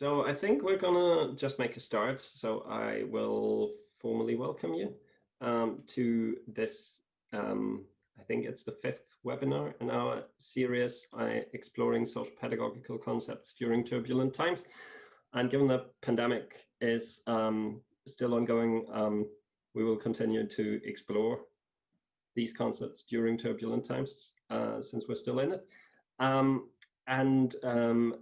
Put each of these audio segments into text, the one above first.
So I think we're gonna just make a start. So I will formally welcome you to this, I think it's the 5th webinar in our series exploring social pedagogical concepts during turbulent times. And given the pandemic is still ongoing, we will continue to explore these concepts during turbulent times since we're still in it.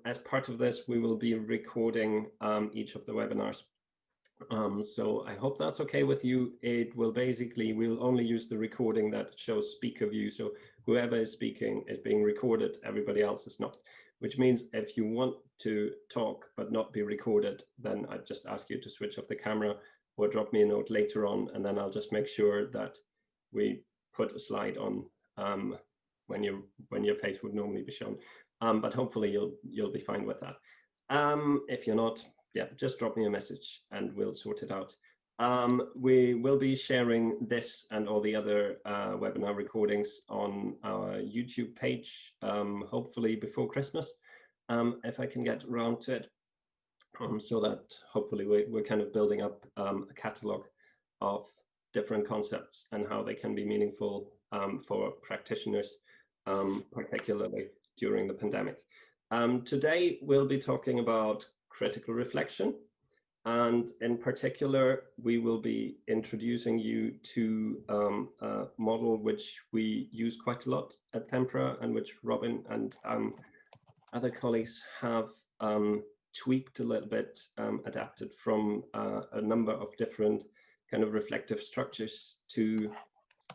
As part of this, we will be recording each of the webinars. So I hope that's okay with you. It will basically, we'll only use the recording that shows speaker view. So whoever is speaking is being recorded, everybody else is not. Which means if you want to talk but not be recorded, then I just ask you to switch off the camera or drop me a note later on, and then I'll just make sure that we put a slide on when your face would normally be shown. But hopefully you'll be fine with that. If you're not, yeah, just drop me a message and we'll sort it out. We will be sharing this and all the other webinar recordings on our YouTube page, hopefully before Christmas, if I can get around to it, so that hopefully we're kind of building up a catalog of different concepts and how they can be meaningful for practitioners, particularly during the pandemic. Today, we'll be talking about critical reflection. And in particular, we will be introducing you to a model which we use quite a lot at Tempora and which Robin and other colleagues have tweaked a little bit, adapted from a number of different kind of reflective structures to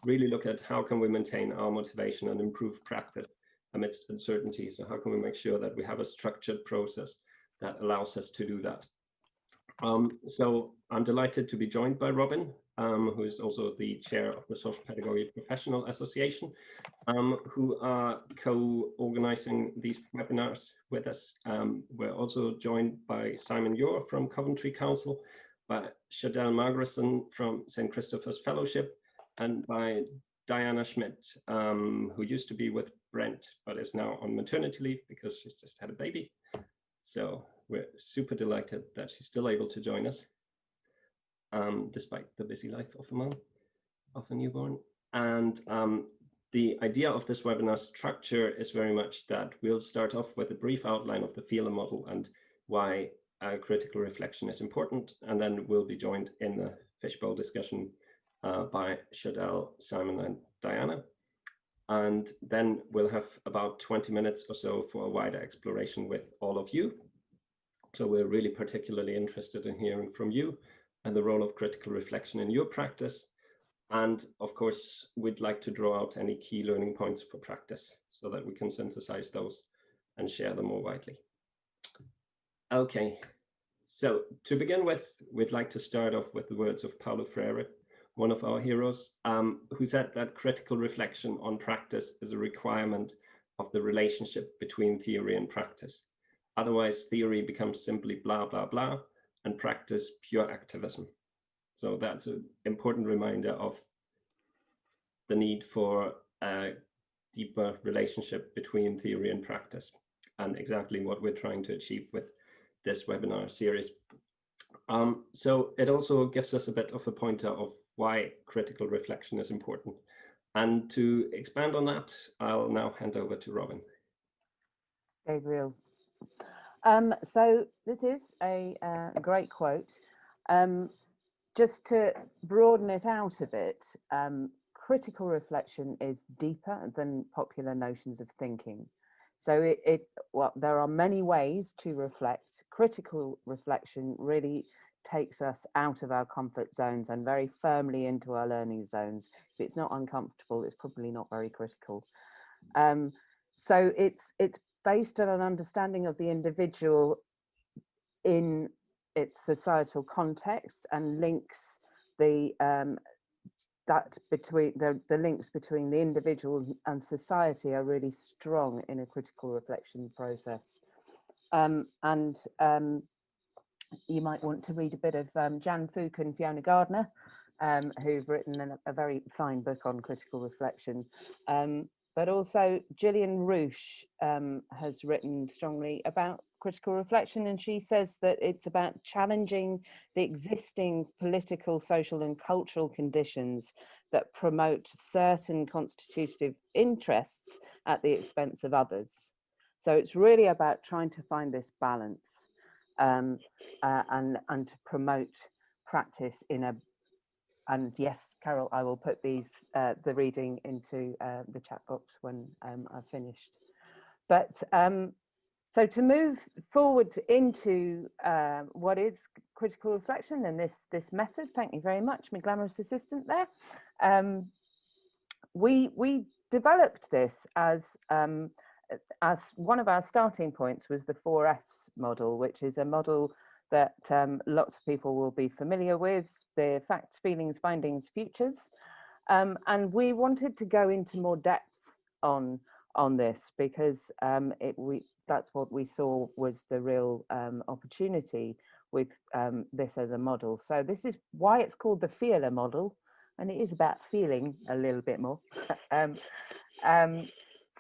really look at how can we maintain our motivation and improve practice amidst uncertainty. So how can we make sure that we have a structured process that allows us to do that? So I'm delighted to be joined by Robin, who is also the chair of the Social Pedagogy Professional Association, who are co-organizing these webinars with us. We're also joined by Simon Ure from Coventry Council, by Shadell Margerson from St. Christopher's Fellowship, and by Diana Schmidt, who used to be with Brent, but is now on maternity leave because she's just had a baby. So we're super delighted that she's still able to join us, despite the busy life of a mom, of a newborn. And the idea of this webinar structure is very much that we'll start off with a brief outline of the FEIALA model and why critical reflection is important. And then we'll be joined in the fishbowl discussion by Shadell, Simon, and Diana. And then we'll have about 20 minutes or so for a wider exploration with all of you. So we're really particularly interested in hearing from you and the role of critical reflection in your practice. And of course, we'd like to draw out any key learning points for practice so that we can synthesize those and share them more widely. Okay, so to begin with, we'd like to start off with the words of Paulo Freire, one of our heroes, who said that critical reflection on practice is a requirement of the relationship between theory and practice. Otherwise, theory becomes simply blah, blah, blah, and practice pure activism. So that's an important reminder of the need for a deeper relationship between theory and practice, and exactly what we're trying to achieve with this webinar series. So it also gives us a bit of a pointer of why critical reflection is important. And to expand on that, I'll now hand over to Robin. Gabriel. So this is a great quote. Just to broaden it out a bit, critical reflection is deeper than popular notions of thinking. So well, there are many ways to reflect. Critical reflection really takes us out of our comfort zones and very firmly into our learning zones. If it's not uncomfortable, it's probably not very critical. So it's based on an understanding of the individual in its societal context and links the links between the individual and society are really strong in a critical reflection process. You might want to read a bit of Jan Fuke and Fiona Gardner, who've written a very fine book on critical reflection. But also Gillian Rouche has written strongly about critical reflection, and she says that it's about challenging the existing political, social and cultural conditions that promote certain constitutive interests at the expense of others. So it's really about trying to find this balance and to promote practice in a, and yes, Carol, I will put these the reading into the chat box when I've finished. But so to move forward into what is critical reflection and this method, thank you very much, my glamorous assistant there. We developed this as one of our starting points was the 4Fs model, which is a model that lots of people will be familiar with, the facts, feelings, findings, futures. And we wanted to go into more depth on this because that's what we saw was the real opportunity with this as a model. So this is why it's called the FEIALA model, and it is about feeling a little bit more.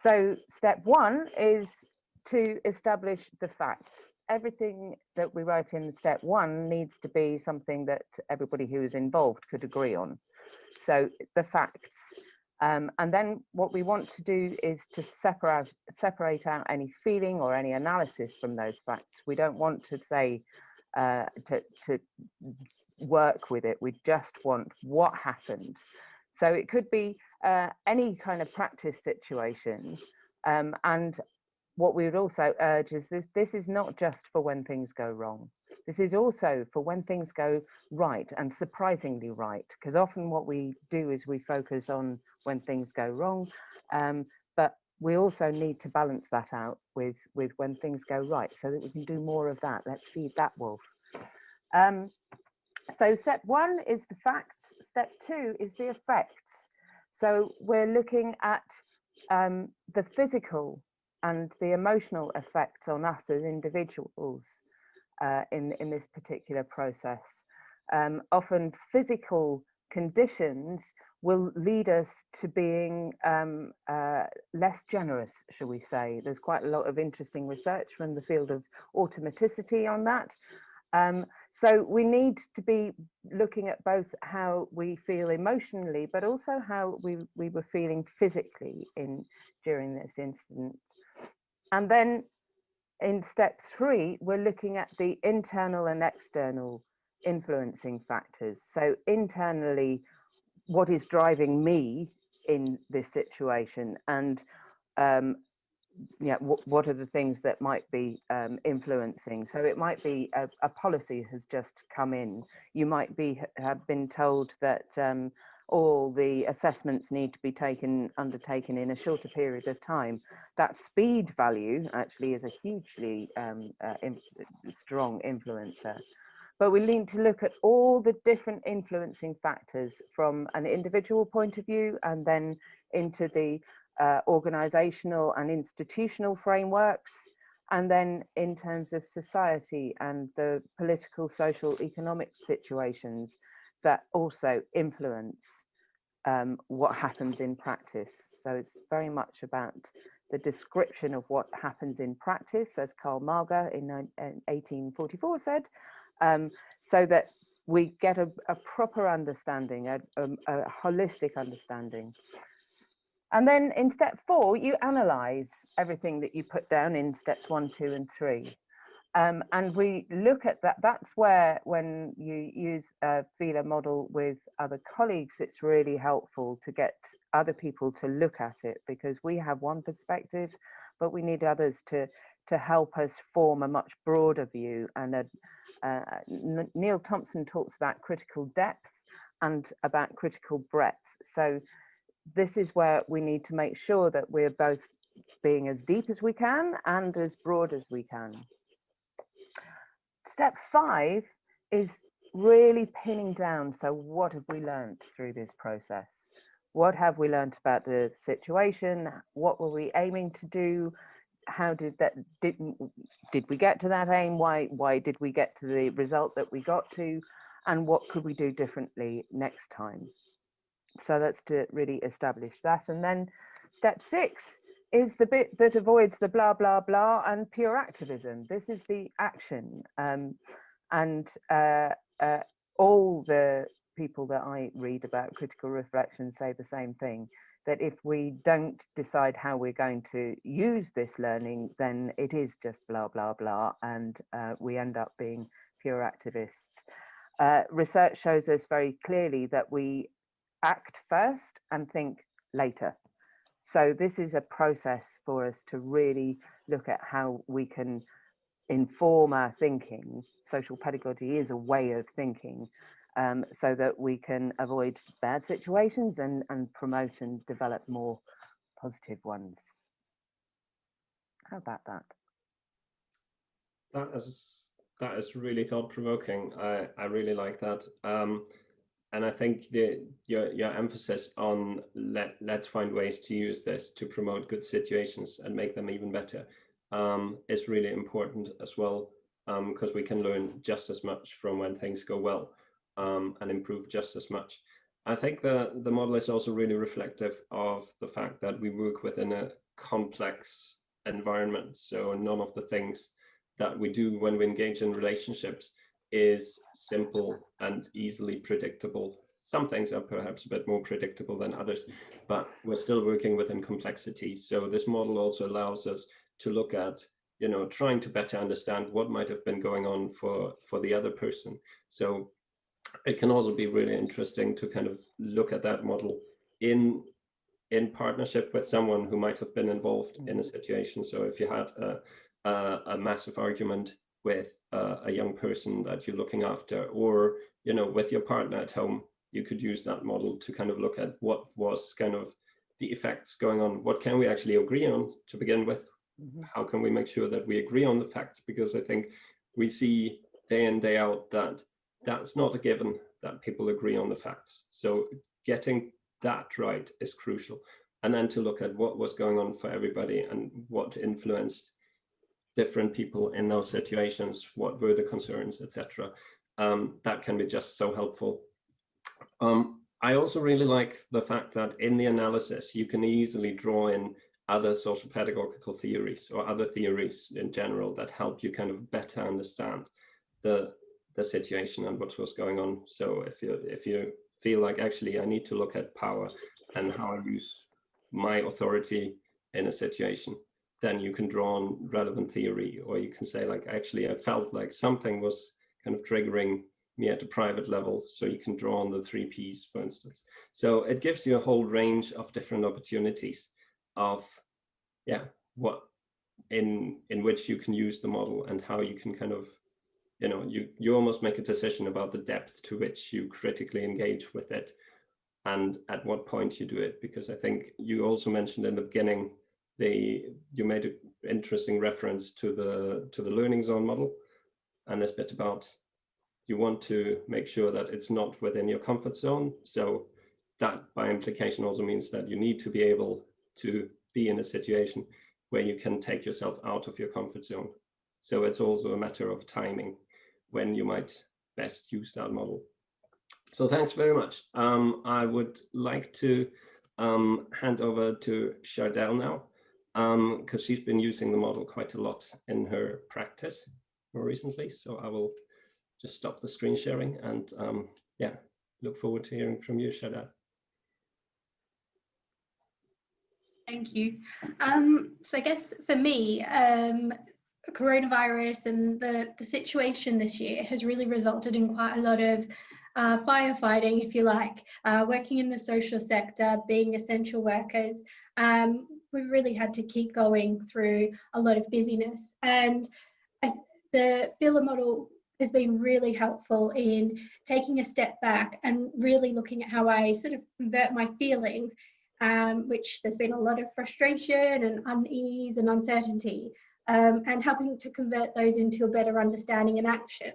So step one is to establish the facts. Everything that we write in step one needs to be something that everybody who is involved could agree on. So the facts. And then what we want to do is to separate out any feeling or any analysis from those facts. We don't want to say, to work with it. We just want what happened. So it could be any kind of practice situation. And what we would also urge is this is not just for when things go wrong. This is also for when things go right, and surprisingly right, because often what we do is we focus on when things go wrong, but we also need to balance that out with when things go right so that we can do more of that. Let's feed that wolf. So step one is the facts, step two is the effects. So we're looking at the physical and the emotional effects on us as individuals in this particular process. Often physical conditions will lead us to being less generous, shall we say. There's quite a lot of interesting research from the field of automaticity on that. So we need to be looking at both how we feel emotionally, but also how we were feeling physically during this incident. And then in step three, we're looking at the internal and external influencing factors. So internally, what is driving me in this situation, and what are the things that might be influencing? So it might be a policy has just come in. You might have been told that all the assessments need to be undertaken in a shorter period of time. That speed value actually is a hugely strong influencer. But we need to look at all the different influencing factors from an individual point of view, and then into the organizational and institutional frameworks, and then in terms of society and the political, social, economic situations that also influence what happens in practice. So it's very much about the description of what happens in practice, as Karl Marger in 1844 said, so that we get a proper understanding, a holistic understanding. And then in step four, you analyze everything that you put down in steps 1, 2, and 3. And we look at that. That's where, when you use a FEIALA model with other colleagues, it's really helpful to get other people to look at it, because we have one perspective, but we need others to help us form a much broader view. And Neil Thompson talks about critical depth and about critical breadth. So this is where we need to make sure that we're both being as deep as we can and as broad as we can. Step 5 is really pinning down. So what have we learned through this process? What have we learned about the situation? What were we aiming to do? How did we get to that aim? Why did we get to the result that we got to? And what could we do differently next time? So that's to really establish that. And then step 6 is the bit that avoids the blah, blah, blah and pure activism. This is the action. And all the people that I read about critical reflection say the same thing, that if we don't decide how we're going to use this learning, then it is just blah, blah, blah, and we end up being pure activists. Research shows us very clearly that we act first and think later. So this is a process for us to really look at how we can inform our thinking. Social pedagogy is a way of thinking, so that we can avoid bad situations and promote and develop more positive ones. How about that? That is really thought-provoking. I really like that. And I think your emphasis on let's find ways to use this to promote good situations and make them even better is really important as well, because we can learn just as much from when things go well, and improve just as much. I think the model is also really reflective of the fact that we work within a complex environment. So none of the things that we do when we engage in relationships is simple and easily predictable. Some things are perhaps a bit more predictable than others, but we're still working within complexity. So this model also allows us to look at, you know, trying to better understand what might have been going on for the other person. So it can also be really interesting to kind of look at that model in partnership with someone who might have been involved in a situation. So if you had a massive argument with a young person that you're looking after, or, you know, with your partner at home, you could use that model to kind of look at what was kind of the effects going on. What can we actually agree on to begin with? How can we make sure that we agree on the facts? Because I think we see day in, day out that that's not a given that people agree on the facts. So getting that right is crucial. And then to look at what was going on for everybody and what influenced different people in those situations, what were the concerns, etc. That can be just so helpful. I also really like the fact that in the analysis, you can easily draw in other social pedagogical theories or other theories in general that help you kind of better understand the situation and what was going on. So if you feel like, actually, I need to look at power and how I use my authority in a situation, then you can draw on relevant theory, or you can say, like, actually, I felt like something was kind of triggering me at a private level. So you can draw on the 3 Ps, for instance. So it gives you a whole range of different opportunities of, what in which you can use the model and how you can kind of, you know, you almost make a decision about the depth to which you critically engage with it and at what point you do it. Because I think you also mentioned in the beginning, you made an interesting reference to the learning zone model, and this bit about you want to make sure that it's not within your comfort zone. So that by implication also means that you need to be able to be in a situation where you can take yourself out of your comfort zone. So it's also a matter of timing when you might best use that model. So thanks very much. I would like to hand over to Chardell now, because she's been using the model quite a lot in her practice more recently. So I will just stop the screen sharing and look forward to hearing from you, Chardell. Thank you. So I guess for me, coronavirus and the situation this year has really resulted in quite a lot of firefighting, if you like, working in the social sector, being essential workers. We've really had to keep going through a lot of busyness, and the FEIALA model has been really helpful in taking a step back and really looking at how I sort of convert my feelings, which there's been a lot of frustration and unease and uncertainty, and helping to convert those into a better understanding and action.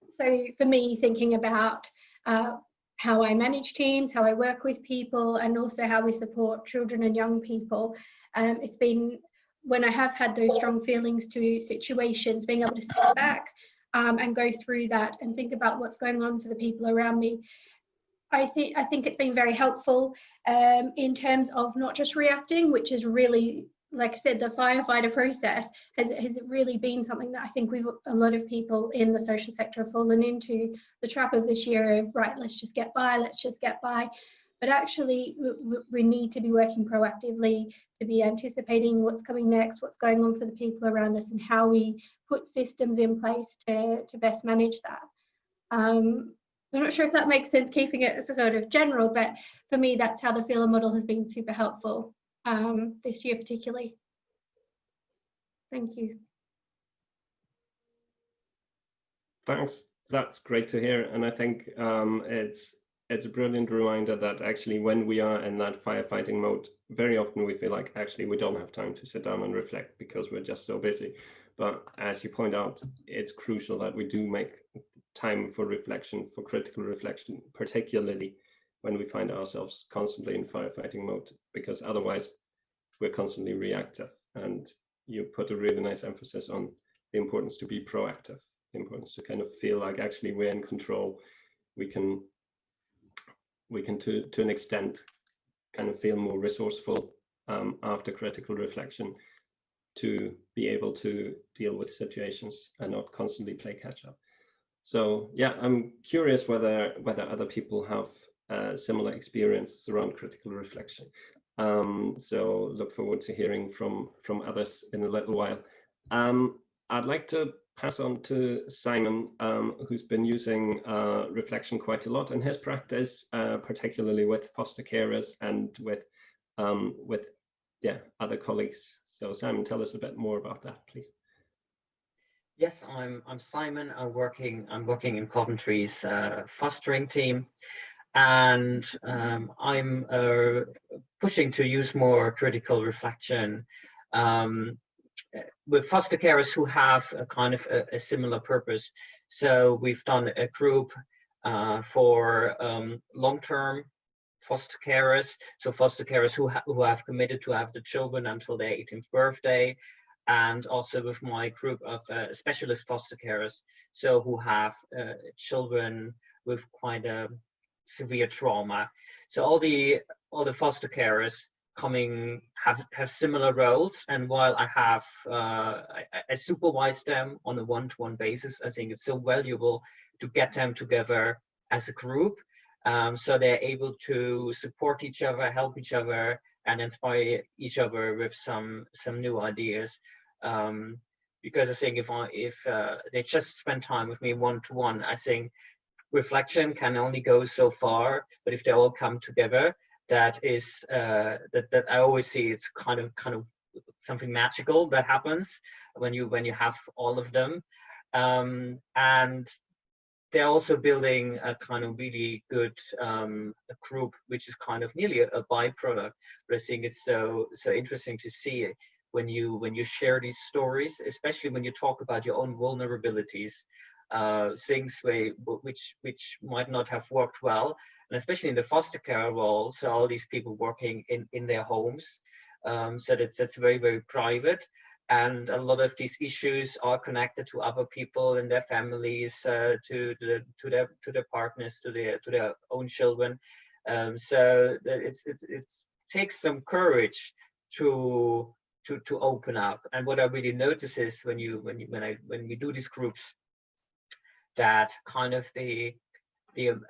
So for me, thinking about how I manage teams, how I work with people, and also how we support children and young people, it's been, when I have had those strong feelings to situations, being able to step back and go through that and think about what's going on for the people around me. I think it's been very helpful in terms of not just reacting, which is really, like I said, the firefighter process has really been something that I think a lot of people in the social sector have fallen into the trap of this year of, right, let's just get by. But actually, we need to be working proactively, to be anticipating what's coming next, what's going on for the people around us, and how we put systems in place to best manage that. I'm not sure if that makes sense, keeping it sort of general, but for me, that's how the FEIALA model has been super helpful this year particularly. Thank you. Thanks. That's great to hear. And I think it's a brilliant reminder that actually when we are in that firefighting mode, very often we feel like actually we don't have time to sit down and reflect because we're just so busy. But as you point out, it's crucial that we do make time for reflection, for critical reflection, particularly when we find ourselves constantly in firefighting mode, because otherwise we're constantly reactive. And you put a really nice emphasis on the importance to be proactive, the importance to kind of feel like actually we're in control. We can to an extent kind of feel more resourceful after critical reflection to be able to deal with situations and not constantly play catch up. So yeah, I'm curious whether other people have similar experiences around critical reflection. So look forward to hearing from others in a little while. I'd like to pass on to Simon, who's been using reflection quite a lot in his practice, particularly with foster carers and with other colleagues. So Simon, tell us a bit more about that, please. Yes, I'm Simon. I'm working in Coventry's fostering team, and I'm pushing to use more critical reflection with foster carers who have a kind of a similar purpose. So we've done a group for long-term foster carers, so foster carers who have committed to have the children until their 18th birthday, and also with my group of specialist foster carers, so who have children with quite a severe trauma. So all the foster carers have similar roles, and while I supervise them on a one-to-one basis, I think it's so valuable to get them together as a group, so they're able to support each other, help each other, and inspire each other with some new ideas. Because I think if they just spend time with me one-to-one, I think reflection can only go so far. But if they all come together, that is that I always see it's kind of something magical that happens when you have all of them, and they're also building a kind of really good a group, which is kind of nearly a byproduct. But I think it's so interesting to see it when you share these stories, especially when you talk about your own vulnerabilities, things which might not have worked well, and especially in the foster care role. So all these people working in their homes, so that's very, very private. And a lot of these issues are connected to other people in their families, to their partners, to their own children. So it takes some courage to open up. And what I really notice is when we do these groups, that kind of the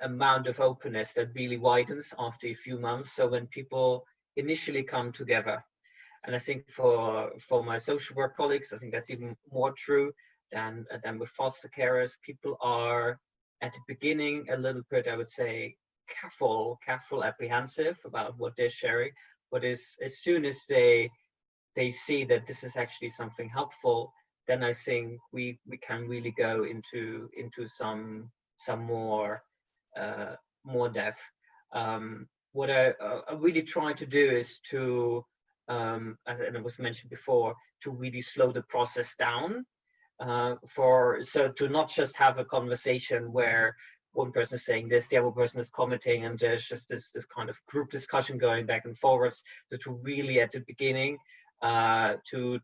amount of openness that really widens after a few months. So when people initially come together. And I think for my social work colleagues, I think that's even more true than with foster carers. People are at the beginning a little bit, I would say, careful, apprehensive about what they're sharing. But as soon as they see that this is actually something helpful, then I think we can really go into some more depth. What I really try to do is to, as it was mentioned before, to really slow the process down, so to not just have a conversation where one person is saying this, the other person is commenting, and there's just this kind of group discussion going back and forwards. So to really at the beginning to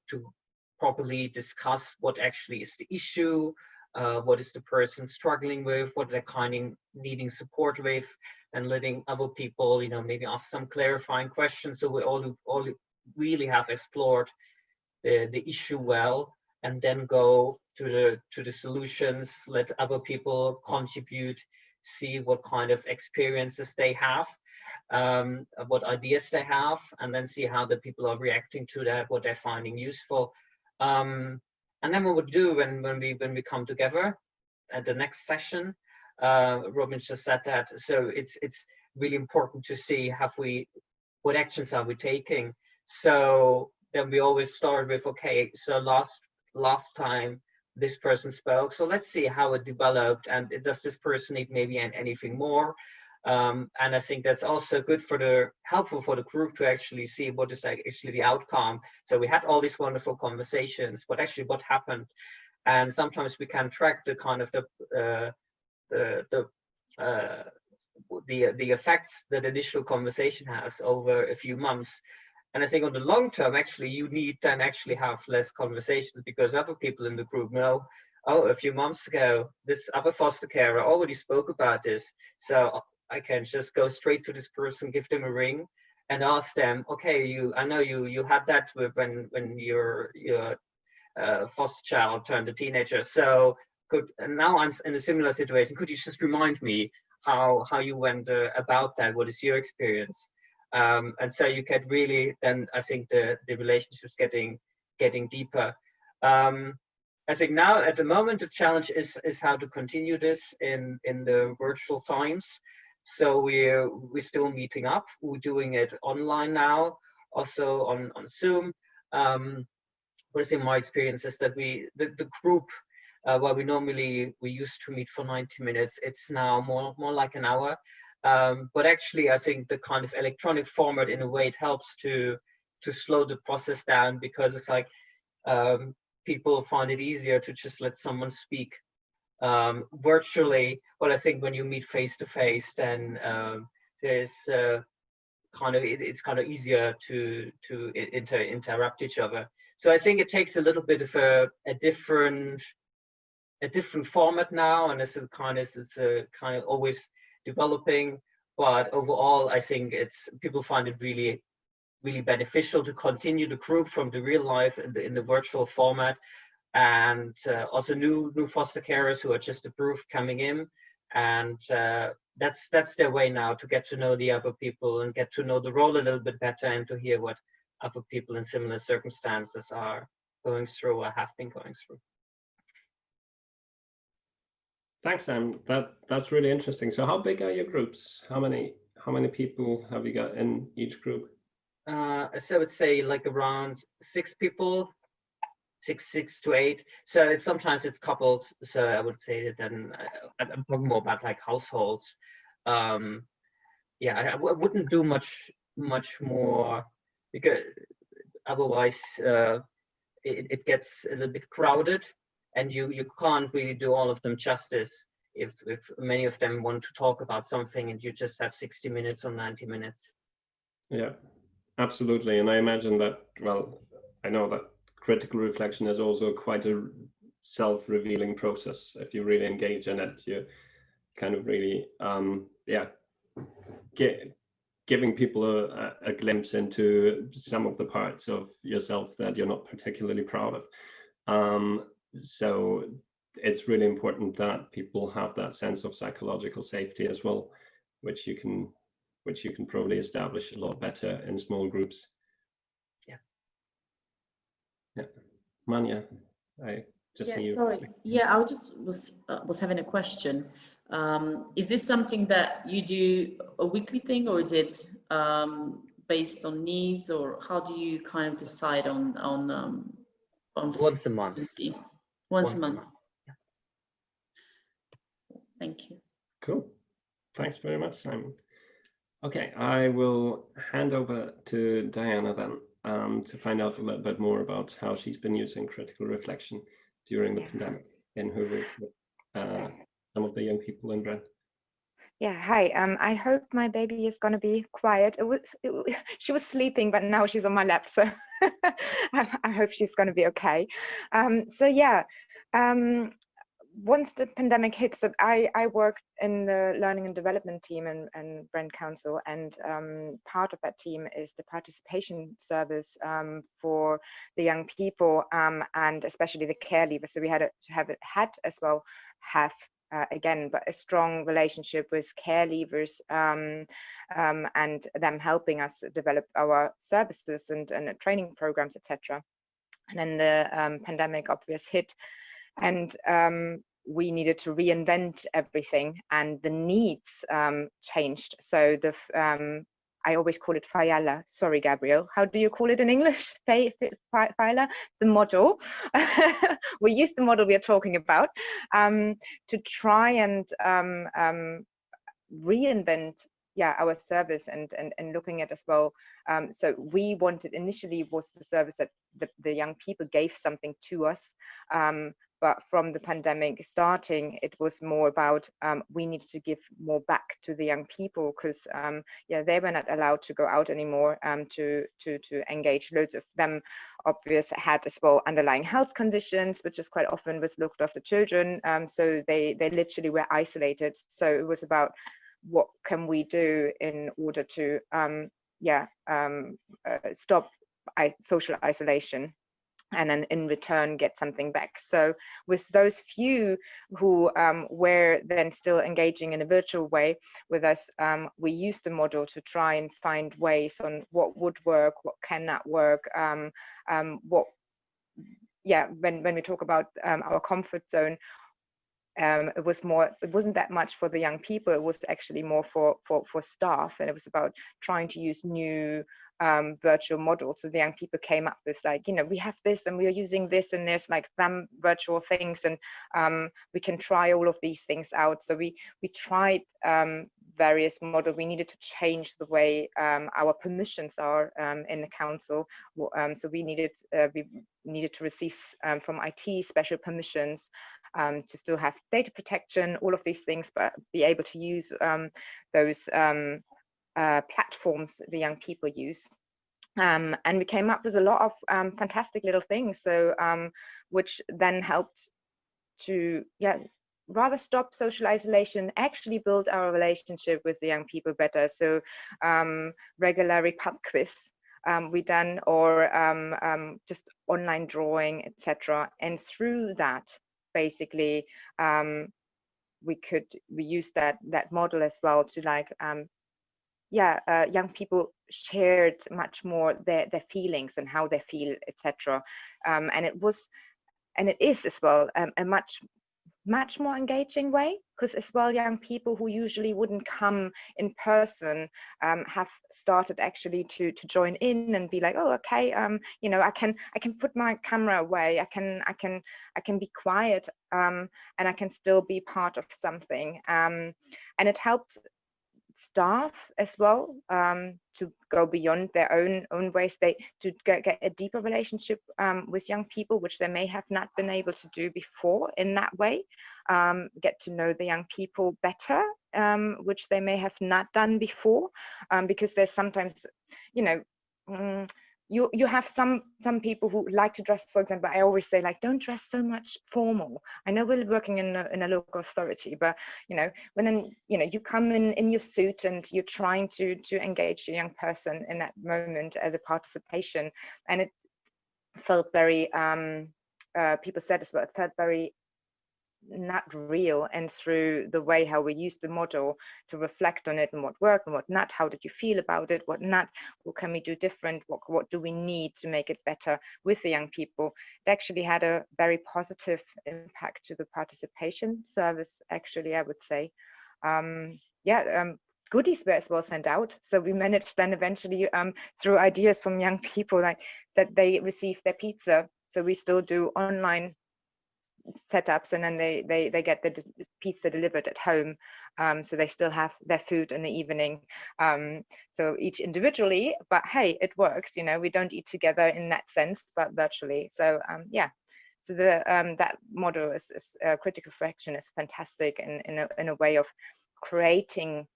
properly discuss what actually is the issue, what is the person struggling with, what they're kind of needing support with, and letting other people, maybe ask some clarifying questions. So we all really have explored the issue well, and then go to the solutions, let other people contribute, see what kind of experiences they have, what ideas they have, and then see how the people are reacting to that, what they're finding useful. And then what we do when we come together at the next session, Robin just said that, so it's really important to see what actions are we taking. So then we always start with, okay, so last time this person spoke, so let's see how it developed, and does this person need maybe anything more? And I think that's also good helpful for the group to actually see what is actually the outcome. So we had all these wonderful conversations, but actually what happened? And sometimes we can track the kind of the effects that initial conversation has over a few months. And I think on the long term, actually, you need then actually have less conversations, because other people in the group know, oh, a few months ago, this other foster carer already spoke about this. So I can just go straight to this person, give them a ring, and ask them, okay, I know you had that when your foster child turned a teenager. So and now I'm in a similar situation. Could you just remind me how you went about that? What is your experience? And so you get really, then I think the relationships getting deeper. I think now at the moment the challenge is how to continue this in the virtual times. So we're still meeting up. We're doing it online now, also on Zoom. But I think my experience is that the group where we used to meet for 90 minutes, it's now more like an hour. But actually, I think the kind of electronic format, in a way, it helps to slow the process down, because it's like people find it easier to just let someone speak virtually. Well, I think when you meet face to face, then there's it's kind of easier to interrupt each other. So I think it takes a little bit of a different format now, and it's kind of always developing. But overall, I think people find it really, really beneficial to continue the group from the real life in the virtual format, and also new foster carers who are just approved coming in, and that's their way now to get to know the other people and get to know the role a little bit better, and to hear what other people in similar circumstances are going through or have been going through. Thanks, Sam. That's really interesting. So how big are your groups? How many people have you got in each group? So I would say like around 6 people, six to 8. So sometimes it's couples. So I would say that then I'm talking more about like households. Yeah, I wouldn't do much more, because otherwise it gets a little bit crowded, and you can't really do all of them justice if many of them want to talk about something and you just have 60 minutes or 90 minutes. Yeah, absolutely. And I imagine that, well, I know that critical reflection is also quite a self-revealing process. If you really engage in it, you kind of really, giving people a glimpse into some of the parts of yourself that you're not particularly proud of. So it's really important that people have that sense of psychological safety as well, which you can probably establish a lot better in small groups. Yeah. Manya, I just see you. Sorry. Yeah, I just was having a question. Is this something that you do a weekly thing, or is it based on needs, or how do you kind of decide on once a month? Once a month. Yeah. Thank you. Cool. Thanks very much, Simon. Okay, I will hand over to Diana then to find out a little bit more about how she's been using critical reflection during the pandemic in her work with some of the young people in Brent. Yeah, hi. I hope my baby is going to be quiet. She was sleeping, but now she's on my lap, so I hope she's going to be okay. once the pandemic hit, so I worked in the learning and development team and Brand Council, and part of that team is the participation service for the young people and especially the care leavers. So we had again, but a strong relationship with care leavers and them helping us develop our services and training programs, etc. And then the pandemic obviously hit, and we needed to reinvent everything, and the needs changed. So I always call it FEIALA. Sorry, Gabriel. How do you call it in English? FEIALA, the model. We use the model we are talking about to try and reinvent our service and looking at as well. So we wanted initially was the service that the young people gave something to us. But from the pandemic starting, it was more about we needed to give more back to the young people because they were not allowed to go out anymore to engage. Loads of them obviously had as well underlying health conditions, which is quite often was looked after children. So they literally were isolated. So it was about what can we do in order to stop social isolation, and then in return get something back. So with those few who were then still engaging in a virtual way with us, we used the model to try and find ways on what would work, what cannot work, when we talk about our comfort zone, it wasn't that much for the young people, it was actually more for staff, and it was about trying to use new virtual models. So the young people came up with like, we have this and we are using this, and there's like some virtual things, and we can try all of these things out. So we tried various models. We needed to change the way our permissions are in the council. So we needed to receive from IT special permissions to still have data protection, all of these things, but be able to use those platforms the young people use. And we came up with a lot of fantastic little things, so which then helped to rather stop social isolation, actually build our relationship with the young people better. So regularly pub quiz we done, or just online drawing, etc. And through that, basically, we used that model as well to like young people shared much more their feelings and how they feel, etc. And it is as well a much more engaging way, because as well young people who usually wouldn't come in person have started actually to join in and be like, oh, okay, I can put my camera away, I can be quiet, and I can still be part of something, and it helped staff as well to go beyond their own ways, to get a deeper relationship with young people, which they may have not been able to do before in that way, get to know the young people better, which they may have not done before, because there's sometimes you have some people who like to dress, for example. I always say, like, don't dress so much formal. I know we're working in a local authority, but when then you come in your suit and you're trying to engage a young person in that moment as a participation, and it felt very people said as well, it felt very not real. And through the way how we use the model to reflect on it and what worked and what not, how did you feel about it, what not, what can we do different, what do we need to make it better with the young people, it actually had a very positive impact to the participation service, actually, I would say. Goodies were as well sent out, so we managed then eventually through ideas from young people, like that they receive their pizza. So we still do online setups, and then they get the pizza delivered at home, so they still have their food in the evening, so each individually, but hey, it works. We don't eat together in that sense, but virtually. So so the that model is critical fraction is fantastic in a way of creating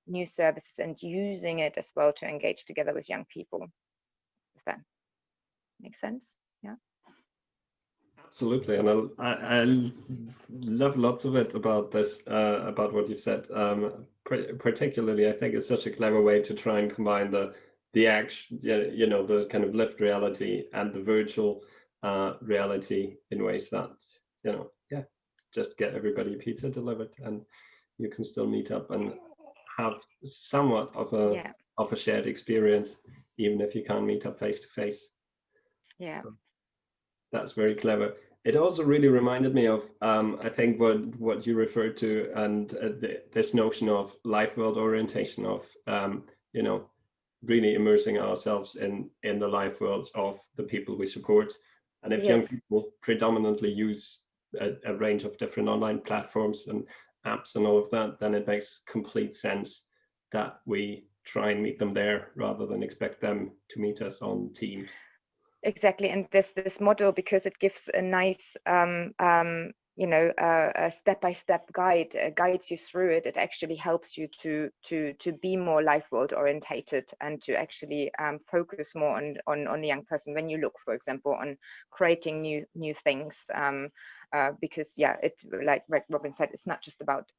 new services and using it as well to engage together with young people. Does that make sense? Yeah. Absolutely, and I love lots of it about this, about what you've said. Particularly, I think it's such a clever way to try and combine the action, you know, the kind of lived reality and the virtual reality in ways that, you know, yeah, just get everybody pizza delivered, and you can still meet up and have somewhat of a shared experience, even if you can't meet up face to face. Yeah. That's very clever. It also really reminded me of, I think, what you referred to, and this notion of life world orientation, of, you know, really immersing ourselves in the life worlds of the people we support. And if young people predominantly use a range of different online platforms and apps and all of that, then it makes complete sense that we try and meet them there rather than expect them to meet us on Teams. Exactly, and this model, because it gives a nice you know, a step-by-step guide, guides you through it. It actually helps you to be more life world orientated and to actually focus more on the young person when you look, for example, on creating new things. Because yeah, it, like Robin said, it's not just about,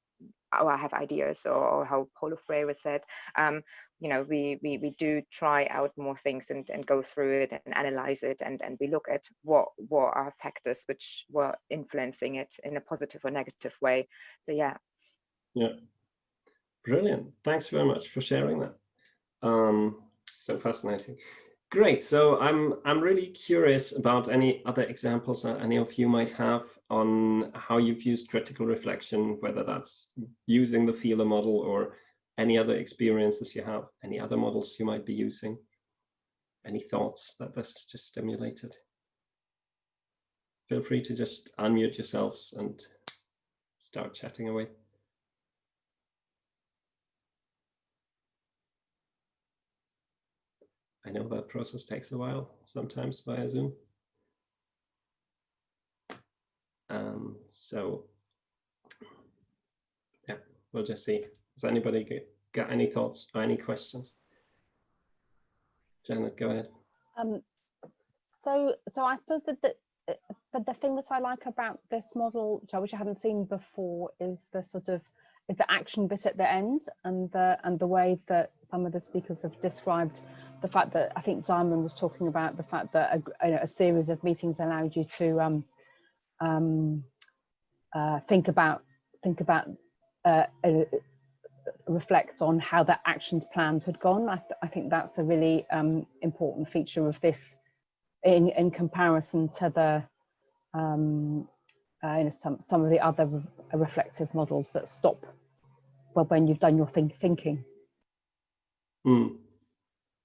oh, I have ideas, or how Paulo Freire said, you know, we do try out more things and go through it and analyze it, and we look at what are factors which were influencing it in a positive or negative way. So yeah. Yeah, brilliant. Thanks very much for sharing that. So fascinating. Great. So I'm really curious about any other examples that any of you might have on how you've used critical reflection, whether that's using the FEIALA model or any other experiences you have, any other models you might be using. Any thoughts that this has just stimulated? Feel free to just unmute yourselves and start chatting away. I know that process takes a while, sometimes via Zoom. So yeah, we'll just see. Does anybody got any thoughts or any questions? Janet, go ahead. So I suppose that the thing that I like about this model, which I haven't seen before, is the action bit at the end, and the way that some of the speakers have described the fact that, I think Diamond was talking about the fact that a series of meetings allowed you to reflect on how that actions planned had gone. I think that's a really important feature of this, in comparison to the you know, some of the other reflective models that stop when you've done your thinking.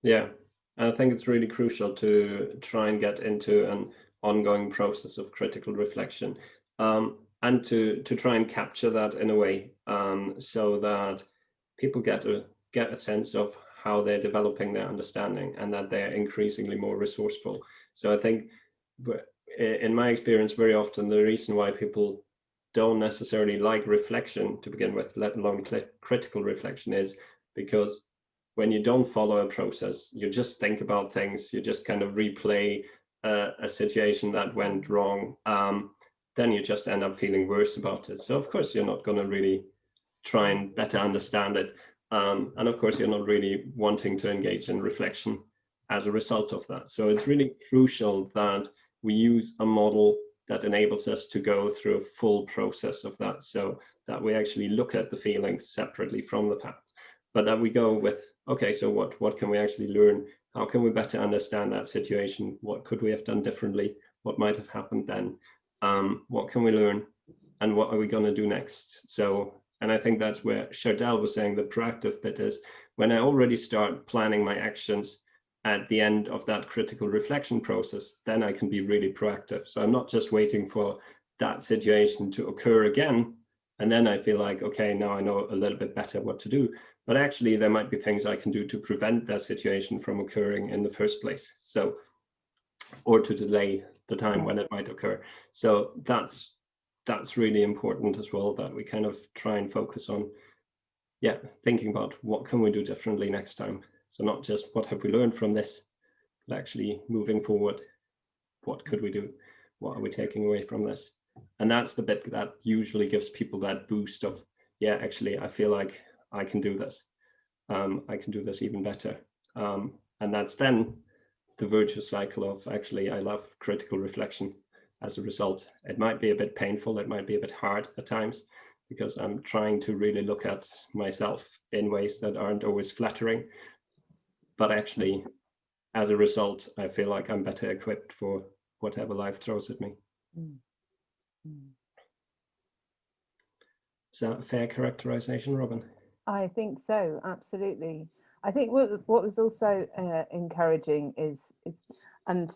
Yeah, I think it's really crucial to try and get into an ongoing process of critical reflection, and to try and capture that in a way, so that people get a sense of how they're developing their understanding and that they're increasingly more resourceful. So I think, in my experience, very often the reason why people don't necessarily like reflection to begin with, let alone critical reflection, is because when you don't follow a process, you just think about things, you just kind of replay a situation that went wrong, then you just end up feeling worse about it. So of course you're not going to really try and better understand it. And of course you're not really wanting to engage in reflection as a result of that. So it's really crucial that we use a model that enables us to go through a full process of that, so that we actually look at the feelings separately from the facts, but that we go with, okay, so what can we actually learn? How can we better understand that situation? What could we have done differently? What might have happened then? What can we learn? And what are we going to do next? So, and I think that's where Chardel was saying the proactive bit is, when I already start planning my actions at the end of that critical reflection process, then I can be really proactive. So I'm not just waiting for that situation to occur again, and then I feel like, okay, now I know a little bit better what to do. But actually, there might be things I can do to prevent that situation from occurring in the first place. So, or to delay the time when it might occur. So that's really important as well, that we kind of try and focus on, yeah, thinking about what can we do differently next time. So not just what have we learned from this, but actually moving forward, what could we do? What are we taking away from this? And that's the bit that usually gives people that boost of, yeah, actually, I feel like I can do this. I can do this even better. And that's then the virtuous cycle of, actually, I love critical reflection as a result. It might be a bit painful, it might be a bit hard at times, because I'm trying to really look at myself in ways that aren't always flattering. But actually, as a result, I feel like I'm better equipped for whatever life throws at me. Is that a fair characterization, Robin? I think so, absolutely. I think what was also encouraging is, and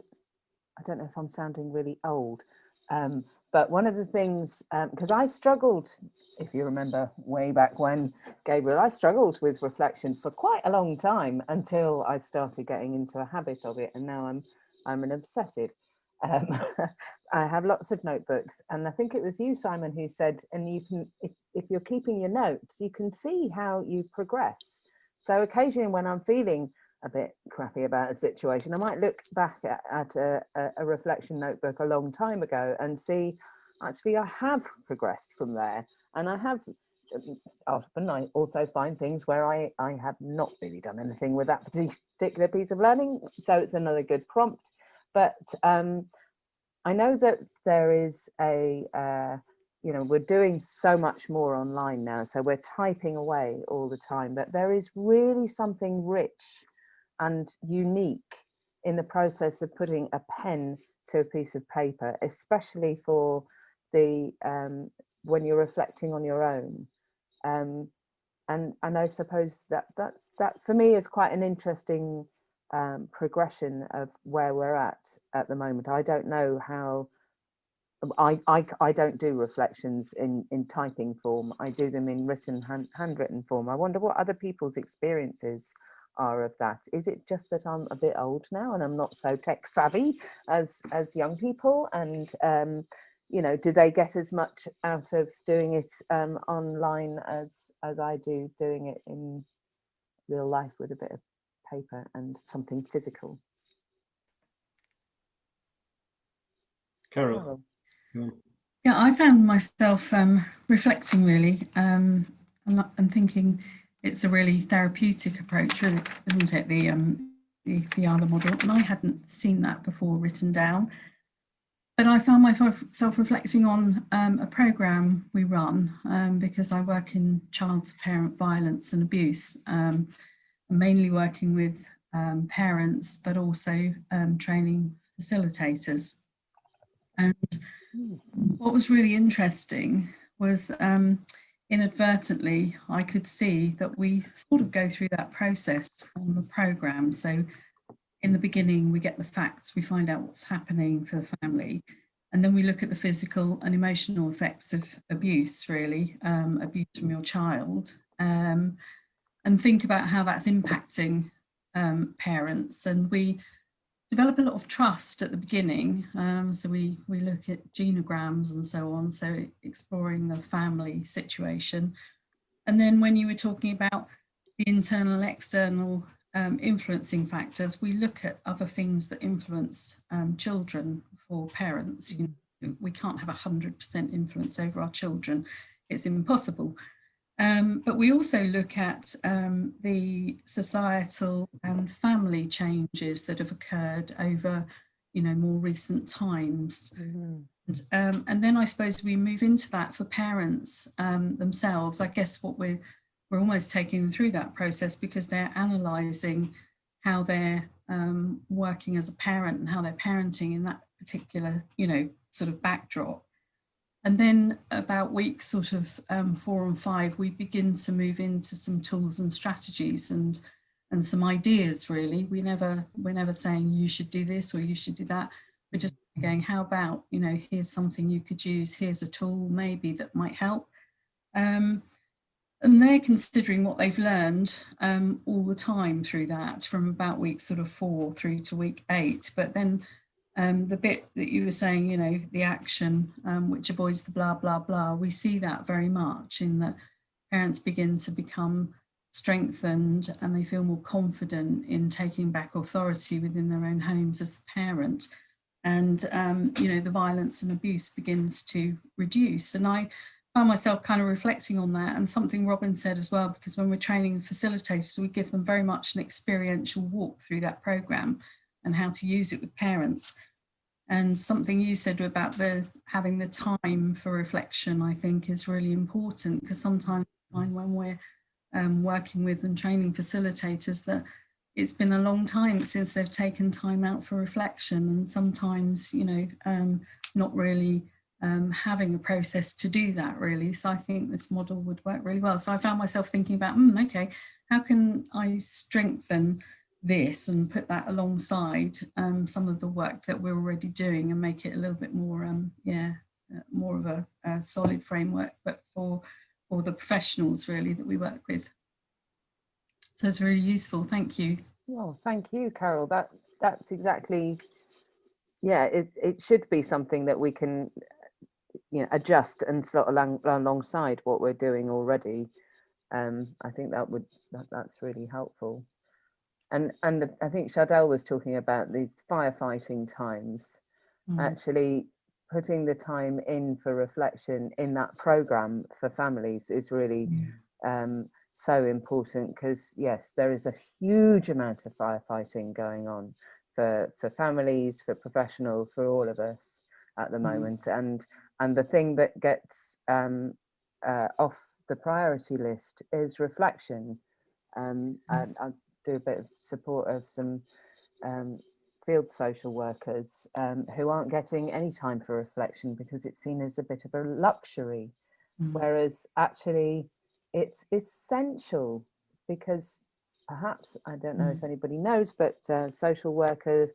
I don't know if I'm sounding really old, but one of the things, because I struggled, if you remember way back when, Gabriel, I struggled with reflection for quite a long time until I started getting into a habit of it, and now I'm an obsessive. I have lots of notebooks, and I think it was you, Simon, who said, and you can, if you're keeping your notes, you can see how you progress. So occasionally when I'm feeling a bit crappy about a situation, I might look back at a reflection notebook a long time ago and see, actually, I have progressed from there. And I have, often I also find things where I have not really done anything with that particular piece of learning. So it's another good prompt. But I know that there is we're doing so much more online now, so we're typing away all the time, but there is really something rich and unique in the process of putting a pen to a piece of paper, especially for the when you're reflecting on your own. And I suppose that for me is quite an interesting progression of where we're at the moment. I don't know how. I don't do reflections in typing form. I do them in written, handwritten form. I wonder what other people's experiences are of that. Is it just that I'm a bit old now and I'm not so tech savvy as young people? And do they get as much out of doing it online as I do doing it in real life with a bit of paper and something physical? Carol. Yeah, I found myself reflecting really and thinking it's a really therapeutic approach, really, isn't it? The FEIALA model, and I hadn't seen that before written down. But I found myself reflecting on a programme we run because I work in child-to-parent violence and abuse, mainly working with parents, but also training facilitators. And what was really interesting was inadvertently, I could see that we sort of go through that process on the programme. So in the beginning, we get the facts, we find out what's happening for the family, and then we look at the physical and emotional effects of abuse, really, abuse from your child, and think about how that's impacting parents. And we develop a lot of trust at the beginning. So we look at genograms and so on, so exploring the family situation. And then when you were talking about the internal and external influencing factors, we look at other things that influence children for parents. You know, we can't have 100% influence over our children. It's impossible. But we also look at the societal and family changes that have occurred over, more recent times. And then I suppose we move into that for parents themselves. I guess what we're almost taking them through that process because they're analysing how they're working as a parent and how they're parenting in that particular, sort of backdrop. And then about week sort of 4 and 5, we begin to move into some tools and strategies and some ideas, really. We're never saying you should do this or you should do that. We're just going, how about, here's something you could use, here's a tool maybe that might help. And they're considering what they've learned all the time through that, from about week sort of 4 through to week 8. But then the bit that you were saying, the action, which avoids the blah, blah, blah, we see that very much in that parents begin to become strengthened and they feel more confident in taking back authority within their own homes as the parent. and you know, the violence and abuse begins to reduce. And I found myself kind of reflecting on that, and something Robin said as well, because when we're training facilitators, we give them very much an experiential walk through that program and how to use it with parents. And something you said about having the time for reflection, I think is really important, because sometimes when we're working with and training facilitators, that it's been a long time since they've taken time out for reflection, and sometimes, you know, not really having a process to do that really. So I think this model would work really well. So I found myself thinking about, okay, how can I strengthen this and put that alongside some of the work that we're already doing, and make it a little bit more, more of a solid framework, but for the professionals really that we work with. So it's really useful. Thank you. Well, thank you, Carol. That's exactly, yeah, it should be something that we can, you know, adjust and slot alongside what we're doing already. I think that's really helpful. And I think Shadell was talking about these firefighting times. Actually putting the time in for reflection in that program for families is really so important, because yes, there is a huge amount of firefighting going on for families, for professionals, for all of us at the moment. And the thing that gets off the priority list is reflection. And I do a bit of support of some field social workers who aren't getting any time for reflection because it's seen as a bit of a luxury, whereas actually it's essential, because perhaps, I don't know if anybody knows, but social worker,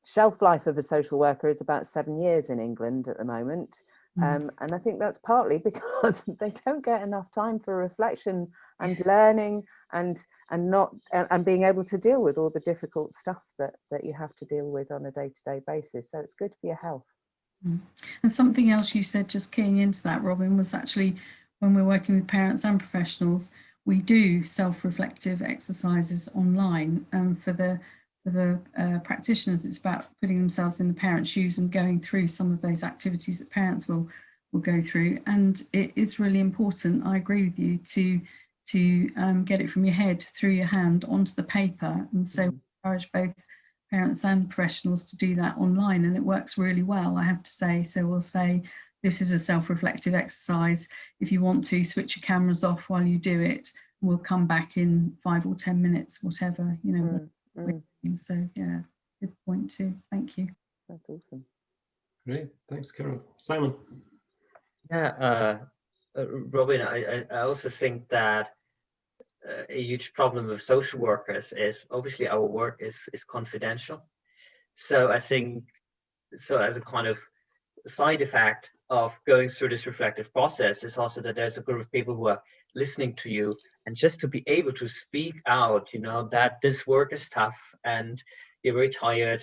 shelf life of a social worker is about 7 years in England at the moment. And I think that's partly because they don't get enough time for reflection and learning and being able to deal with all the difficult stuff that you have to deal with on a day-to-day basis. So it's good for your health. And something else you said, just keying into that, Robin, was actually when we're working with parents and professionals, we do self-reflective exercises online. For the practitioners, it's about putting themselves in the parent's shoes and going through some of those activities that parents will go through. And it is really important, I agree with you, to get it from your head through your hand onto the paper. And so we encourage both parents and professionals to do that online, and it works really well, I have to say. So we'll say, this is a self-reflective exercise. If you want to, switch your cameras off while you do it. We'll come back in 5 or 10 minutes, whatever, you know. So yeah, good point too. Thank you. That's awesome. Great, thanks, Carol. Simon. Yeah, Robin, I also think that a huge problem with social workers is obviously our work is confidential. So I think, so as a kind of side effect of going through this reflective process is also that there's a group of people who are listening to you, and just to be able to speak out, you know, that this work is tough and you're very tired,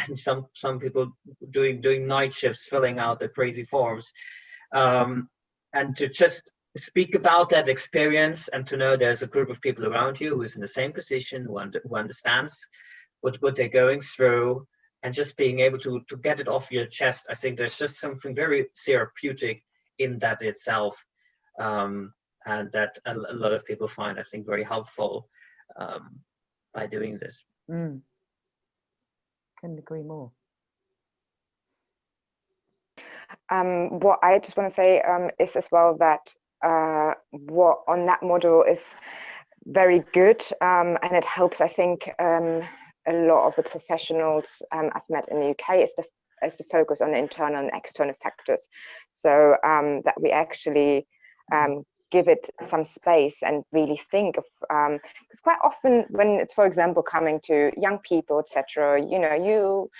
and some people doing night shifts filling out the crazy forms, and to just speak about that experience, and to know there's a group of people around you who is in the same position, who understands what they're going through, and just being able to get it off your chest. I think there's just something very therapeutic in that itself, and that a lot of people find, I think, very helpful by doing this. Couldn't agree more. What I just want to say is as well that what on that model is very good, and it helps, I think, a lot of the professionals I've met in the UK is the focus on the internal and external factors. So that we actually give it some space and really think of, because quite often when it's, for example, coming to young people, etc., you know,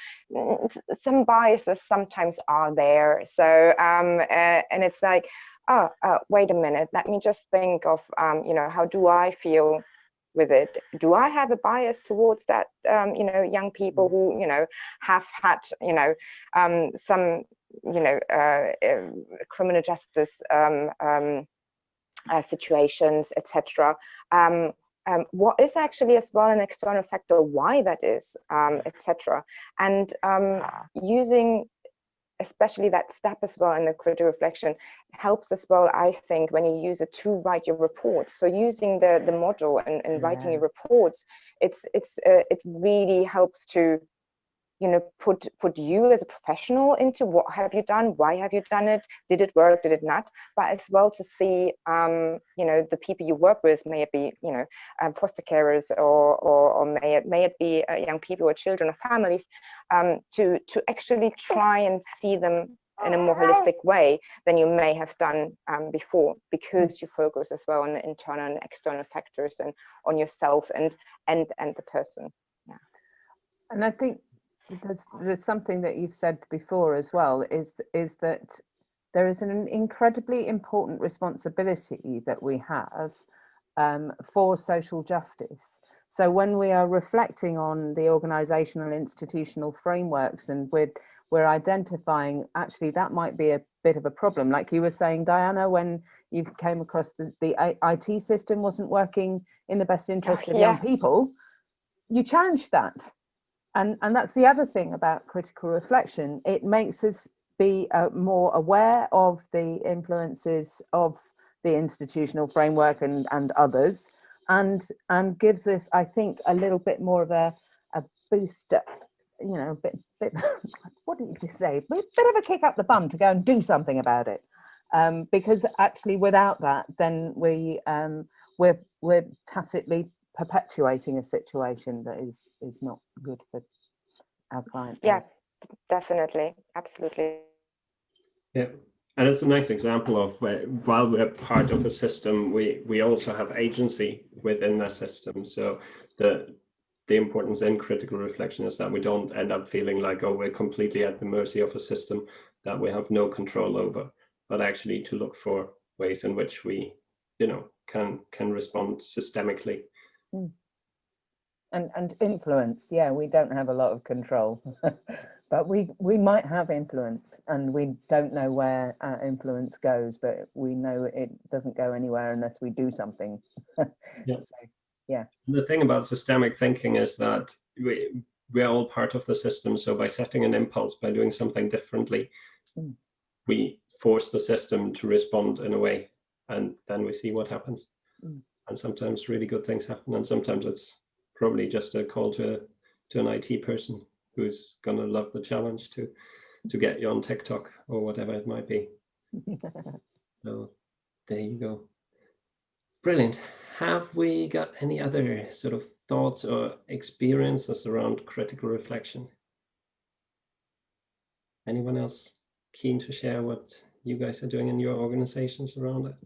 some biases sometimes are there. So and it's like, wait a minute, let me just think of, you know, how do I feel with it? Do I have a bias towards that, you know, young people who, you know, have had, you know, some, you know, criminal justice situations, etc. what is actually as well an external factor, why that is, etc. And using especially that step as well in the critical reflection helps as well, I think, when you use it to write your reports. So using the module and writing your reports, it really helps to, you know, put you as a professional into what have you done, why have you done it, did it work, did it not, but as well to see, you know, the people you work with, may it be, you know, foster carers, or may it be young people or children or families, to actually try and see them in a more holistic way than you may have done before, because you focus as well on the internal and external factors and on yourself and the person. Yeah. And I think there's something that you've said before as well, is that there is an incredibly important responsibility that we have for social justice. So when we are reflecting on the organizational institutional frameworks, and we're identifying, actually that might be a bit of a problem, like you were saying, Diana, when you came across the IT system wasn't working in the best interest of young people, you challenged that. And that's the other thing about critical reflection. It makes us be more aware of the influences of the institutional framework and others, and gives us, I think, a little bit more of a boost, you know, bit what did you just say? Bit of a kick up the bum to go and do something about it. Because actually without that, then we're tacitly perpetuating a situation that is not good for our client. Yes, definitely, absolutely. Yeah, and it's a nice example of while we're part of a system, we also have agency within that system. So the importance in critical reflection is that we don't end up feeling like, oh, we're completely at the mercy of a system that we have no control over, but actually to look for ways in which we, you know, can respond systemically. And influence, yeah, we don't have a lot of control, but we might have influence, and we don't know where our influence goes, but we know it doesn't go anywhere unless we do something. Yeah. So, yeah. The thing about systemic thinking is that we're all part of the system. So by setting an impulse, by doing something differently, we force the system to respond in a way, and then we see what happens. And sometimes really good things happen, and sometimes it's probably just a call to an IT person who's gonna love the challenge to get you on TikTok or whatever it might be. So there you go. Brilliant. Have we got any other sort of thoughts or experiences around critical reflection? Anyone else keen to share what you guys are doing in your organizations around it?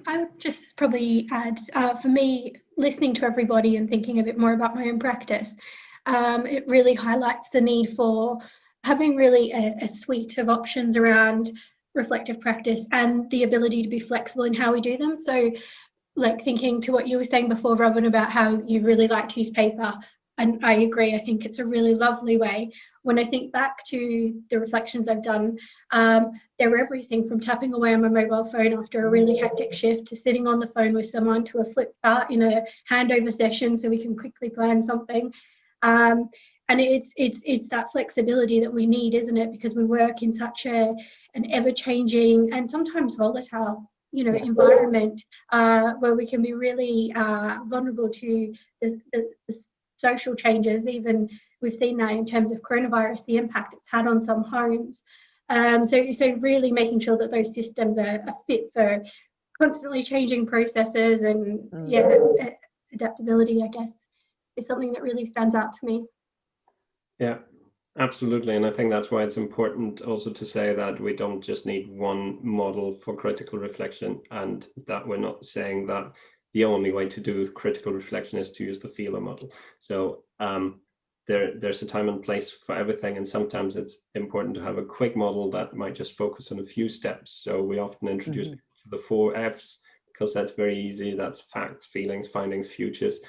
I would just probably add, for me, listening to everybody and thinking a bit more about my own practice, it really highlights the need for having really a suite of options around reflective practice and the ability to be flexible in how we do them. So, like thinking to what you were saying before, Robin, about how you really like to use paper. And I agree, I think it's a really lovely way. When I think back to the reflections I've done, there were everything from tapping away on my mobile phone after a really hectic shift to sitting on the phone with someone to a flip chart in a handover session so we can quickly plan something. And it's that flexibility that we need, isn't it? Because we work in such an ever-changing and sometimes volatile, you know, environment where we can be really vulnerable to the social changes. Even we've seen that in terms of coronavirus, the impact it's had on some homes. So really making sure that those systems are fit for constantly changing processes and adaptability, I guess, is something that really stands out to me. Yeah, absolutely. And I think that's why it's important also to say that we don't just need one model for critical reflection, and that we're not saying that the only way to do critical reflection is to use the FEIALA model. So there's a time and place for everything, and sometimes it's important to have a quick model that might just focus on a few steps. So we often introduce people to the 4 Fs because that's very easy. That's facts, feelings, findings, futures.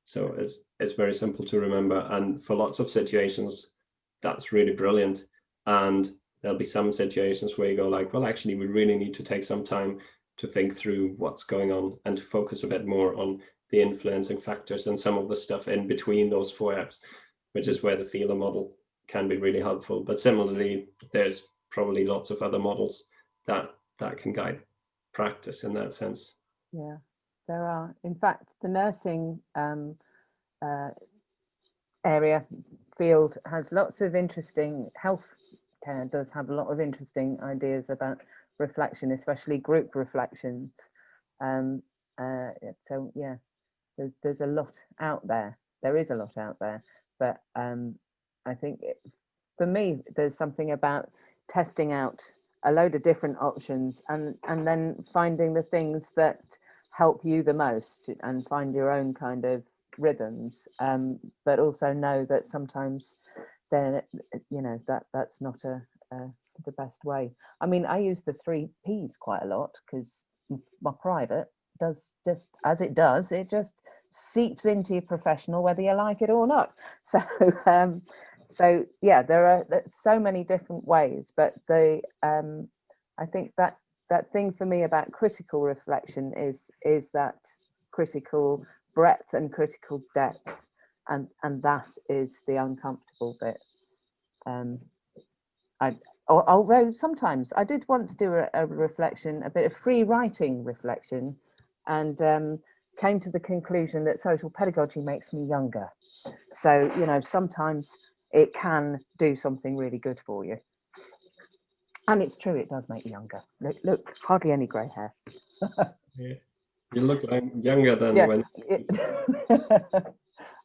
So it's very simple to remember, and for lots of situations, that's really brilliant. And there'll be some situations where you go like, well, actually, we really need to take some time to think through what's going on and to focus a bit more on the influencing factors and some of the stuff in between those 4 Fs, which is where the FEIALA model can be really helpful. But similarly, there's probably lots of other models that can guide practice in that sense. Yeah, there are. In fact, the nursing area field has lots of interesting, healthcare does have a lot of interesting ideas about reflection, especially group reflections. So yeah, there's a lot out there. There is a lot out there, but I think for me, there's something about testing out a load of different options and then finding the things that help you the most and find your own kind of rhythms, but also know that sometimes then, you know, that's not the best way. I mean, I use the 3 Ps quite a lot because my private does just as it does, it just seeps into your professional whether you like it or not. So so yeah, there are so many different ways, but I think that thing for me about critical reflection is that critical breadth and critical depth, and that is the uncomfortable bit. Although sometimes I did once do a reflection, a bit of free writing reflection, and came to the conclusion that social pedagogy makes me younger. So, you know, sometimes it can do something really good for you. And it's true, it does make you younger. Look, hardly any grey hair. Yeah. You look like younger than when...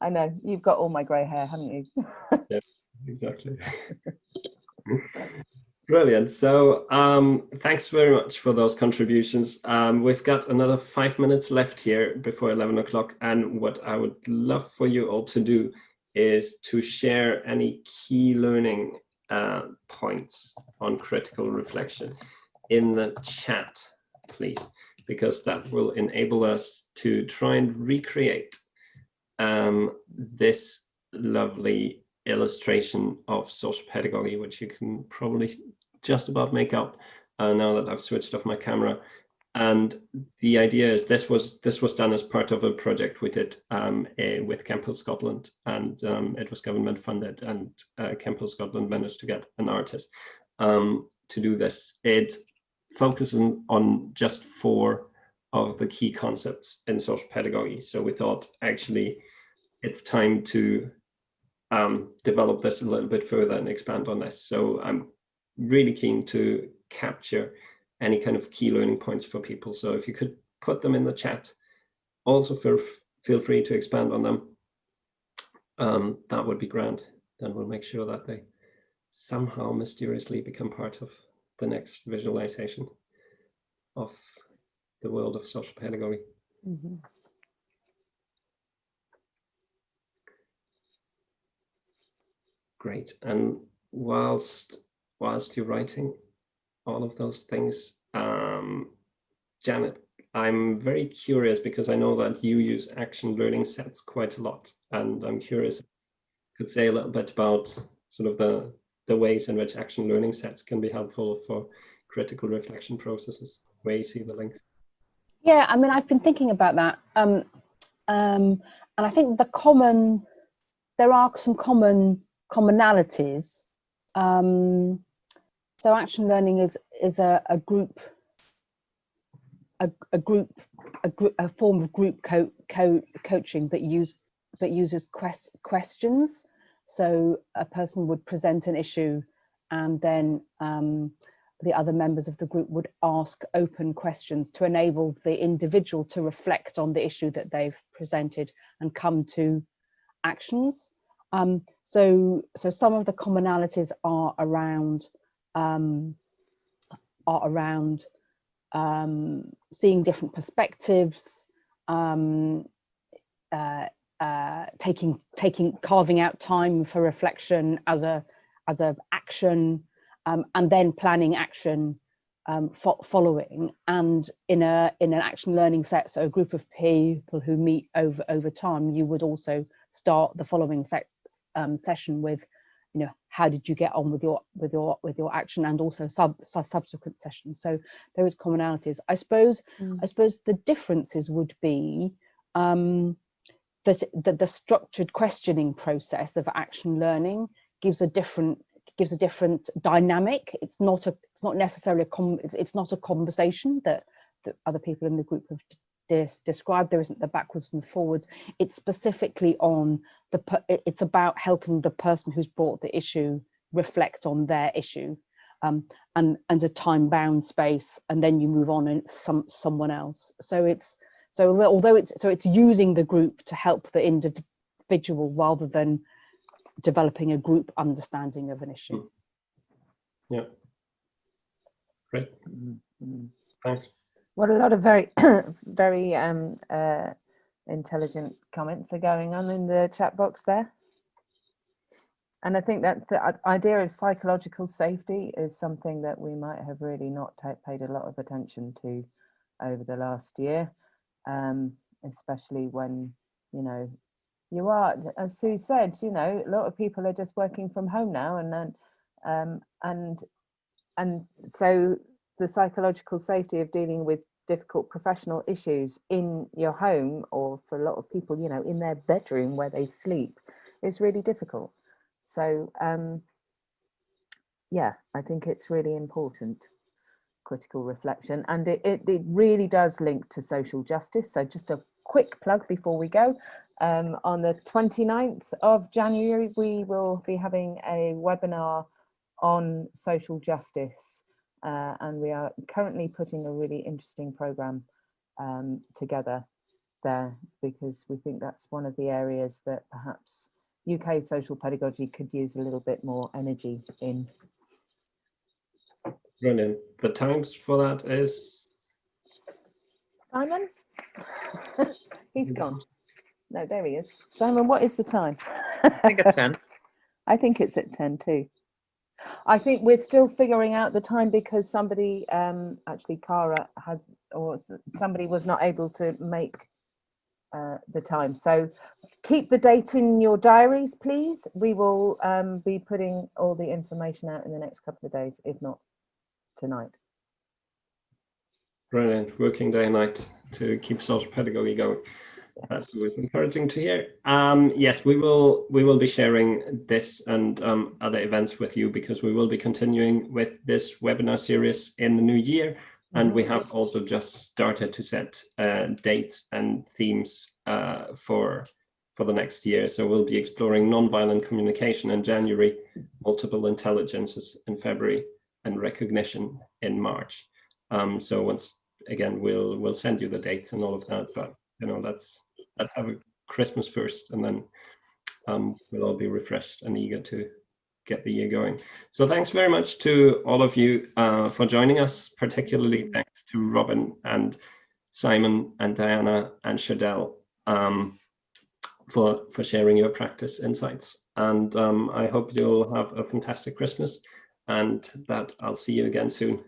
I know, you've got all my grey hair, haven't you? Yeah, exactly. Brilliant. So thanks very much for those contributions. We've got another 5 minutes left here before 11 o'clock. And what I would love for you all to do is to share any key learning points on critical reflection in the chat, please, because that will enable us to try and recreate this lovely illustration of social pedagogy, which you can probably just about make out now that I've switched off my camera. And the idea is this was done as part of a project we did with Campbell Scotland, and it was government funded, and Campbell Scotland managed to get an artist to do this. It focuses on just 4 of the key concepts in social pedagogy. So we thought actually it's time to develop this a little bit further and expand on this. So I'm really keen to capture any kind of key learning points for people. So if you could put them in the chat, also feel free to expand on them. That would be grand. Then we'll make sure that they somehow mysteriously become part of the next visualization of the world of social pedagogy. Mm-hmm. Great. And whilst you're writing all of those things, Janet, I'm very curious because I know that you use action learning sets quite a lot, and I'm curious if you could say a little bit about sort of the ways in which action learning sets can be helpful for critical reflection processes, where you see the links. Yeah, I mean, I've been thinking about that, and I think there are some commonalities. So action learning is a form of group coaching that uses questions. So a person would present an issue, and then the other members of the group would ask open questions to enable the individual to reflect on the issue that they've presented and come to actions. So some of the commonalities are around seeing different perspectives, carving out time for reflection as a action, and then planning action following. And in an action learning set, so a group of people who meet over time, you would also start the following session with you know, how did you get on with your action, and also subsequent sessions. So there is commonalities. I suppose the differences would be that the structured questioning process of action learning gives a different dynamic. It's not necessarily it's not a conversation that other people in the group have described. There isn't the backwards and forwards. It's specifically on it's about helping the person who's brought the issue reflect on their issue, and a time-bound space, and then you move on and it's someone else. So it's using the group to help the individual rather than developing a group understanding of an issue. Yeah. Great. Thanks. Well, a lot of very, very intelligent comments are going on in the chat box there. And I think that the idea of psychological safety is something that we might have really not paid a lot of attention to over the last year, especially when, you know, you are, as Sue said, you know, a lot of people are just working from home now, and then and so the psychological safety of dealing with difficult professional issues in your home, or for a lot of people, you know, in their bedroom where they sleep, is really difficult. So yeah, I think it's really important, critical reflection, and it really does link to social justice. So just a quick plug before we go. On the 29th of January, we will be having a webinar on social justice, and we are currently putting a really interesting program together there, because we think that's one of the areas that perhaps UK social pedagogy could use a little bit more energy in. Brilliant. The times for that is? Simon? He's gone. No, there he is. Simon, what is the time? I think it's 10. I think it's at 10 too. I think we're still figuring out the time because somebody, actually Cara has, or somebody was not able to make the time. So keep the date in your diaries, please. We will be putting all the information out in the next couple of days, if not tonight. Brilliant. Working day and night to keep social pedagogy going. That's always encouraging to hear. Yes, we will be sharing this and other events with you, because we will be continuing with this webinar series in the new year. And we have also just started to set dates and themes for the next year. So we'll be exploring nonviolent communication in January, multiple intelligences in February, and recognition in March. So once again, we'll send you the dates and all of that. But you know, let's have a Christmas first, and then we'll all be refreshed and eager to get the year going. So thanks very much to all of you for joining us, particularly thanks to Robin and Simon and Diana and Shadell for sharing your practice insights. And I hope you'll have a fantastic Christmas, and that I'll see you again soon.